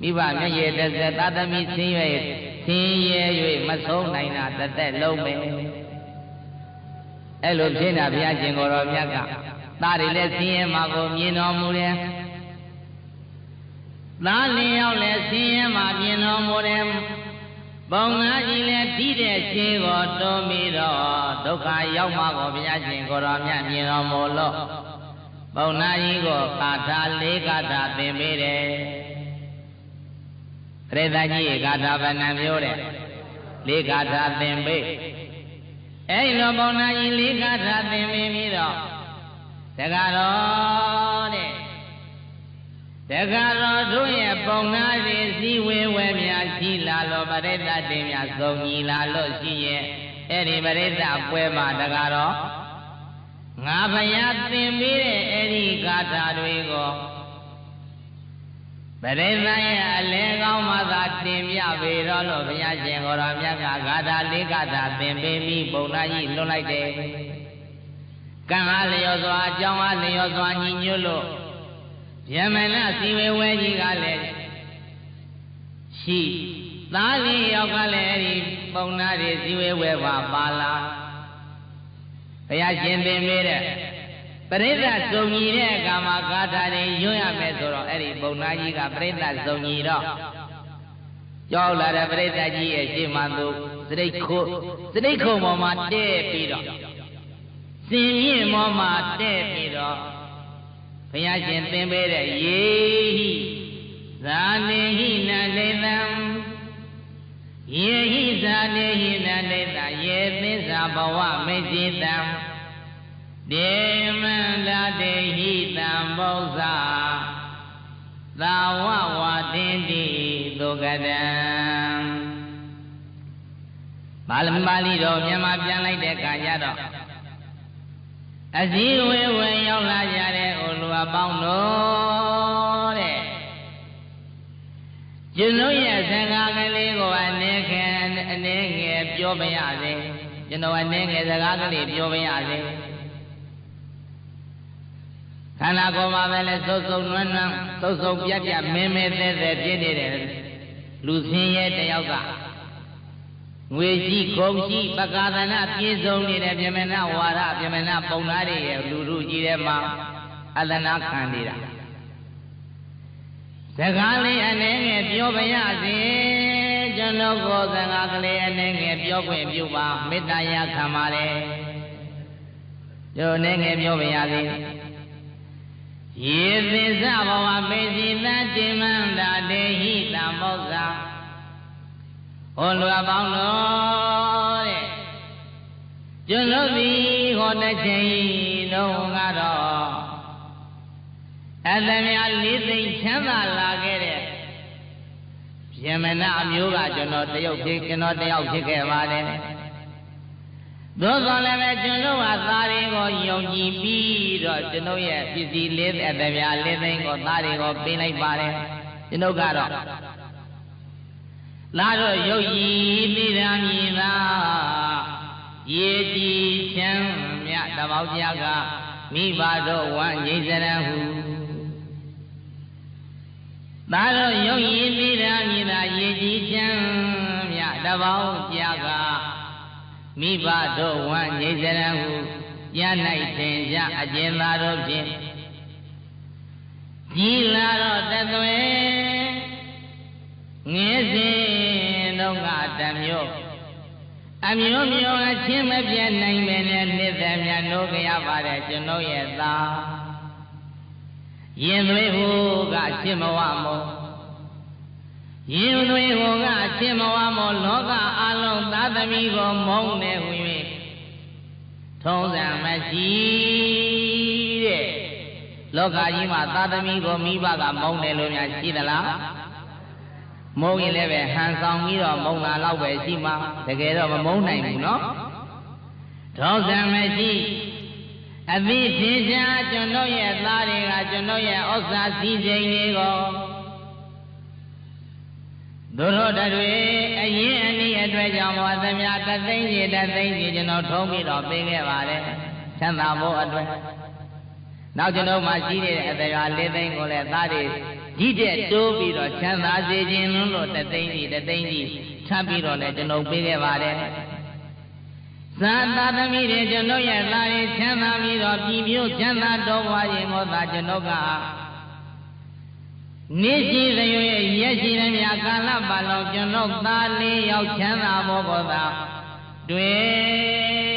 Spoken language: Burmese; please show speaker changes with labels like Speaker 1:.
Speaker 1: မိဘမျက်ရည်တစ်စက်သာသမီဆင်းရဲ၍မဆုံးနိုင်တာတစ်သက်လုံးပဲအဲ့လိုဖြစ်တာဘုရားရှင်ကိုယ်တော်မြတ်ကသားတွေလည်းဆင်းရဲမှာကိုမြင်တော်မူတယ်သားလင်ယောက်လည်းဆင်းရဲမှာမြင်တော်မူတယ်ပုံနာကြီးလည်းဒီတဲ့ခြေကိုတွန်းပြီးတော့ဒုက္ခရောက်မှာကိုဘုရားရှင်ကိုယ်တော်မြတ်မြင်တော်မူလို့ပုံနာကြီးကိုကာထာ၄ကာထာသင်ပေးတယ်ပရိသတ်ကြီးကာထာဗဏ္ဏမျိုးတဲ့၄ကာထာသင်ပေးအဲ့လိုပုံနာကြီး၄ကာထာသင်ပေးပြီးတော့တက္ကရောတဲ့တက္ကရောတို့ရဲ့ပုံနာတွေစည်းဝေးဝဲများရှိလာလို့ပရိသတ်တွေများစုံညီလာလို့ရှိရဲ့အဲ့ဒီပရိသတ်ပွဲမှာတက္ကရောငါဘုရားသင်ပေးတဲ့အဲ့ဒီကာထာတွေကိုပရိသတ်ရဲ့အလဲကောင်းမှသာတင်ပြပေတော့လို့ဘုရားရှင်ကိုယ်တော်မြတ်ကဂါထာ၄ဂါထာသင်ပေးပြီးပုံနာကြီးလွတ်လိုက်တယ်ကံအားလျော်စွာအကြောင်းအားလျော်စွာညီညွတ်လို့ယမနစီဝေဝဲကြီးကလည်းရှိသားလေးယောက်ကလည်းအဲ့ဒီပုံနာတွေစီဝေဝဲပါလာဘုရားရှင်သင်ပေးတဲ့ပရိသတ်စုံညီတဲ့အခါမှာဂါထာတွေရွတ်ရမယ်ဆိုတော့အဲ့ဒီပုံနာကြီးကပရိသတ်စုံညီတော့ကြောက်လာတဲ့ပရိသတ်ကြီးရဲ့ရှေ့မှာသူစရိတ်ခုံပေါ်မှာတဲ့ပြီးတော့စင်မြင့်ပေါ်မှာတဲ့ပြီးတော့ဘုရားရှင်သင်ပေးတဲ့ယေဟိဇာနေဟိနန္ဒေသံယေဟိဇာနေဟိနန္ဒေသယေသစ္စာဘဝမေจิတံဒေမန္တတေဟိတံပု္ပ္ပာသာဝဝတင်တိသုကတံပါဠိတော်မြန်မာပြန်လိုက်တဲ့အခါကျတော့အစည်းဝေးဝင်ရောက်လာကြတဲ့ဩလူအပေါင်းတို့တဲ့ကျွန်တော်ရဲ့စကားကလေးကိုအနေငယ်ပြောပြရစေကျွန်တော်အနေငယ်စကားကလေးပြောပြရစေခန္ဓာကိုယ်မှာပဲလဲသုတ်သုတ်နွမ်းနွမ်းသုတ်သုတ်ပြတ်ပြတ်မင်းမဲသေးသေးဖြစ်နေတဲ့လူဆင်းရဲတယောက်ကငွေရှိကုန်ရှိပကာသနာပြည့်စုံနေတဲ့ပြမနာဝါဒပြမနာပုံသားတွေရဲ့လူလူကြီးထဲမှာအသနာခံနေတာစကားလေးအနေငယ်ပြောပါရစေကျွန်တော်ကိုစကားကလေးအနေငယ်ပြောခွင့်ပြုပါမေတ္တာရခံပါလေကျွန်တော်အနေငယ်ပြောပါရစေယေသစ္စာဘဝမေစီသတိမန္တာတေဟိတံမောဇာဟောလူအပေါင်းတော်တဲ့ကျွန်တော်ဒီဟောတဲ့ချိန်လုံးကတော့အသမြလေးသိမ့်ချမ်းသာလာခဲ့တဲ့ယမနာအမျိုးကကျွန်တော်တယောက်ဖြစ်ခဲ့ပါတယ်သို့တော်လည်းပဲကျွန်တော်ဟာသားတွေကိုယုံကြည်ပြီးတော့ကျွန်တော်ရဲ့ပစ္စည်းလေးအသမြလေးသိမ့်ကိုသားတွေကိုပေးလိုက်ပါတယ်ကျွန်တော်ကတော့လာတော့ရုပ်ရည်သိရမည်သာရေကြည်ချမ်းမြတ်တပေါင်းကြကမိဘတို့ဝမ်းငြိမ့်စရန်ဟုသာတော့ရုပ်ရည်သိရမည်သာရေကြည်ချမ်းမြတ်တပေါင်းကြကမိဘတို့ဝမ်းငြိမ့်စရန်ဟုရ၌သင်ကြအကျဉ်းသာတို့ဖြင့်ကြည်လာတော့တသွေငယ်စဉ်တော့ကတမျိုးအမျိုးမျိုးအချင်းမပြတ်နိုင်ပဲနဲ့နှစ်သက်မြတ်လို့ကြရပါတယ်ကျွန်တော်ရဲ့သားရင်သွေးဟိုကအရှင်းမဝမောရင်သွေးဟိုကအရှင်းမဝမောလောကအလုံးသားသမီးကိုမုန်းနေဟူ၍ထုံးစံမရှိတဲ့လောကကြီးမှာသားသမီးကိုမိဘကမုန်းတယ်လို့များရှိသလားမုန်းရင်လည်းပဲဟန်ဆောင်ပြီးတော့မုန်းတာတော့ပဲရှိမှတကယ်တော့မမုန်းနိုင်ဘူးနော်ထုံးစံမရှိအသည့်ထင်ရှားကျွန်တော်ရဲ့သားတွေကကျွန်တော်ရဲ့ဥစ္စာစည်းစိမ်တွေကိုတို့တွေအရင်အနည်းအတွက်ကြောင့်ဘောသမြတသိန်းကြီးကျွန်တော်ထုံးပြီးတော့ပေးခဲ့ပါတယ်ချမ်းသာဖို့အတွက်နောက်ကျွန်တော်မှရှိနေတဲ့အတရား၄သိန်းကိုလည်းသားတွေ ဒီတဲ့တိုးပြီးတော့ချမ်းသာစေခြင်းလို့တသိန်းကြီးထပ်ပြီးတော့လည်းကျွန်ုပ်ပေးခဲ့ပါတယ်သာသာသမီးတွေကျွန်ုပ်ရဲ့သားရင်ချမ်းသာပြီးတော့ပြည်မျိုးချမ်းသာတော်ဘွားရင်ကိုသာကျွန်ုပ်ကနေရှိသရွေရက်ရှိသမျှကာလပတ်လုံးကျွန်ုပ်သားလေးယောက်ချမ်းသာဖို့ကိုသာတွေ့